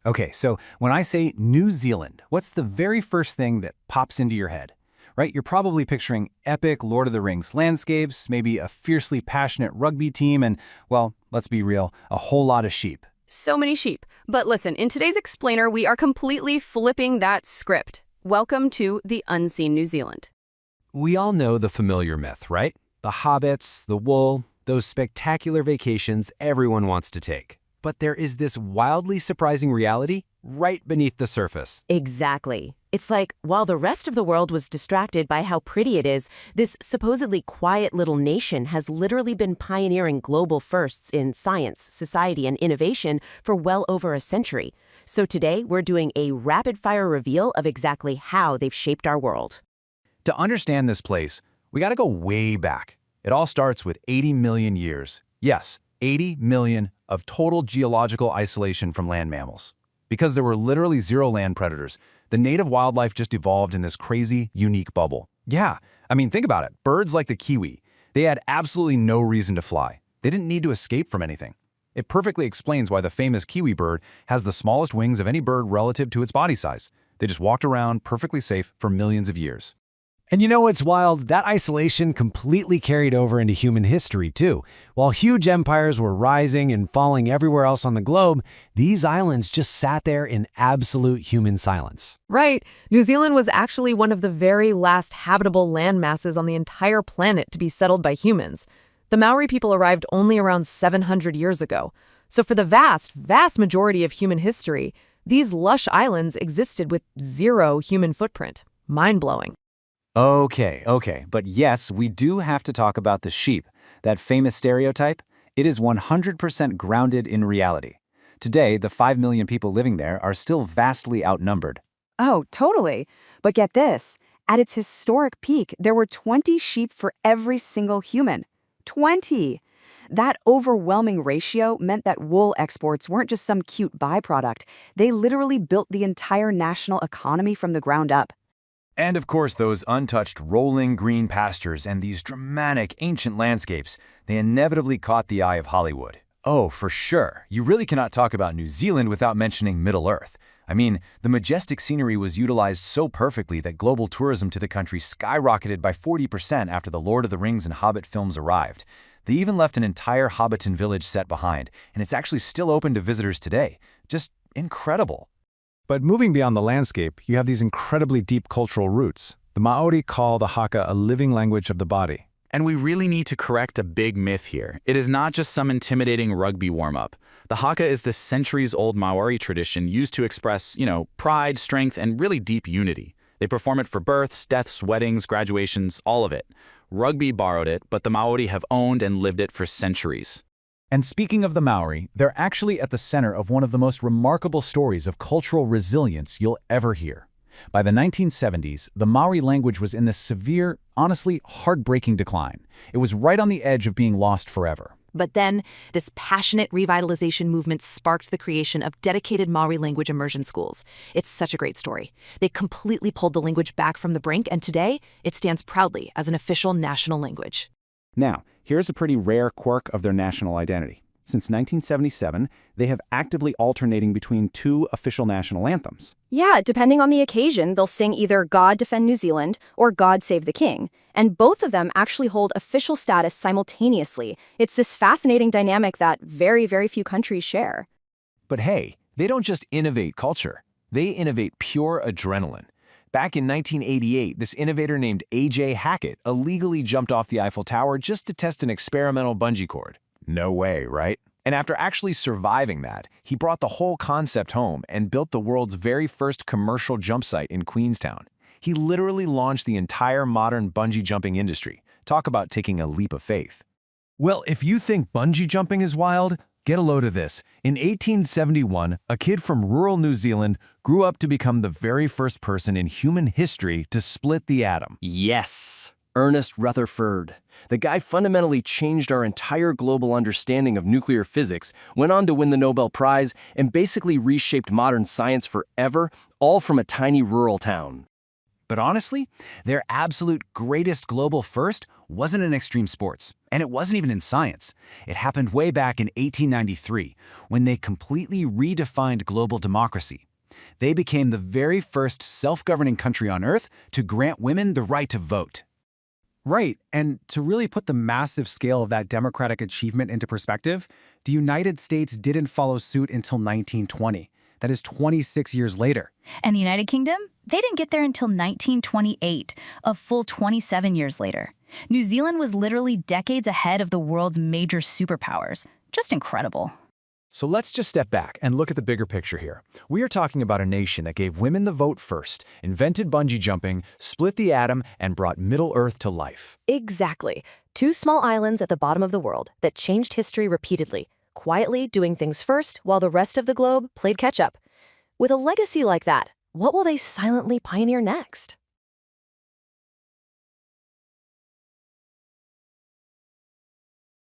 Okay, so when I say New Zealand, what's the very first thing that pops into your head? Right? You're probably picturing epic Lord of the Rings landscapes, maybe a fiercely passionate rugby team, and, well, let's be real, a whole lot of sheep. So many sheep. But listen, in today's explainer, we are completely flipping that script. Welcome to the unseen New Zealand. We all know the familiar myth, right? The hobbits, the wool, those spectacular vacations everyone wants to take. But there is this wildly surprising reality right beneath the surface. Exactly. It's like, while the rest of the world was distracted by how pretty it is, this supposedly quiet little nation has literally been pioneering global firsts in science, society, and innovation for well over a century. So today, we're doing a rapid-fire reveal of exactly how they've shaped our world. To understand this place, we gotta go way back. It all starts with 80 million years. Yes, 80 million of total geological isolation from land mammals. Because there were literally zero land predators, the native wildlife just evolved in this crazy, unique bubble. Yeah, I mean, think about it. Birds like the kiwi, they had absolutely no reason to fly. They didn't need to escape from anything. It perfectly explains why the famous kiwi bird has the smallest wings of any bird relative to its body size. They just walked around perfectly safe for millions of years. And you know what's wild? That isolation completely carried over into human history, too. While huge empires were rising and falling everywhere else on the globe, these islands just sat there in absolute human silence. Right. New Zealand was actually one of the very last habitable land masses on the entire planet to be settled by humans. The Maori people arrived only around 700 years ago. So for the vast, vast majority of human history, these lush islands existed with zero human footprint. Mind-blowing. Okay, but yes, we do have to talk about the sheep. That famous stereotype, it is 100% grounded in reality. Today, the 5 million people living there are still vastly outnumbered. Oh, totally. But get this, at its historic peak, there were 20 sheep for every single human. 20! That overwhelming ratio meant that wool exports weren't just some cute byproduct. They literally built the entire national economy from the ground up. And of course, those untouched rolling green pastures and these dramatic ancient landscapes, they inevitably caught the eye of Hollywood. Oh, for sure. You really cannot talk about New Zealand without mentioning Middle-earth. I mean, the majestic scenery was utilized so perfectly that global tourism to the country skyrocketed by 40% after the Lord of the Rings and Hobbit films arrived. They even left an entire Hobbiton village set behind, and it's actually still open to visitors today. Just incredible. But moving beyond the landscape, you have these incredibly deep cultural roots. The Maori call the haka a living language of the body. And we really need to correct a big myth here. It is not just some intimidating rugby warm-up. The haka is this centuries-old Maori tradition used to express, pride, strength, and really deep unity. They perform it for births, deaths, weddings, graduations, all of it. Rugby borrowed it, but the Maori have owned and lived it for centuries. And speaking of the Maori, they're actually at the center of one of the most remarkable stories of cultural resilience you'll ever hear. By the 1970s, the Maori language was in this severe, honestly heartbreaking decline. It was right on the edge of being lost forever. But then, this passionate revitalization movement sparked the creation of dedicated Maori language immersion schools. It's such a great story. They completely pulled the language back from the brink, and today, it stands proudly as an official national language. Now, here's a pretty rare quirk of their national identity. Since 1977, they have actively alternating between two official national anthems. Yeah, depending on the occasion, they'll sing either God Defend New Zealand or God Save the King. And both of them actually hold official status simultaneously. It's this fascinating dynamic that very, very few countries share. But hey, they don't just innovate culture. They innovate pure adrenaline. Back in 1988, this innovator named A.J. Hackett illegally jumped off the Eiffel Tower just to test an experimental bungee cord. No way, right? And after actually surviving that, he brought the whole concept home and built the world's very first commercial jump site in Queenstown. He literally launched the entire modern bungee jumping industry. Talk about taking a leap of faith. Well, if you think bungee jumping is wild, get a load of this. In 1871, a kid from rural New Zealand grew up to become the very first person in human history to split the atom. Yes, Ernest Rutherford. The guy fundamentally changed our entire global understanding of nuclear physics, went on to win the Nobel Prize, and basically reshaped modern science forever, all from a tiny rural town. But honestly, their absolute greatest global first wasn't in extreme sports, and it wasn't even in science. It happened way back in 1893, when they completely redefined global democracy. They became the very first self-governing country on Earth to grant women the right to vote. Right, and to really put the massive scale of that democratic achievement into perspective, the United States didn't follow suit until 1920. That is 26 years later. And the United Kingdom? They didn't get there until 1928, a full 27 years later. New Zealand was literally decades ahead of the world's major superpowers. Just incredible. So let's just step back and look at the bigger picture here. We are talking about a nation that gave women the vote first, invented bungee jumping, split the atom, and brought Middle Earth to life. Exactly. Two small islands at the bottom of the world that changed history repeatedly, quietly doing things first while the rest of the globe played catch-up. With a legacy like that, what will they silently pioneer next?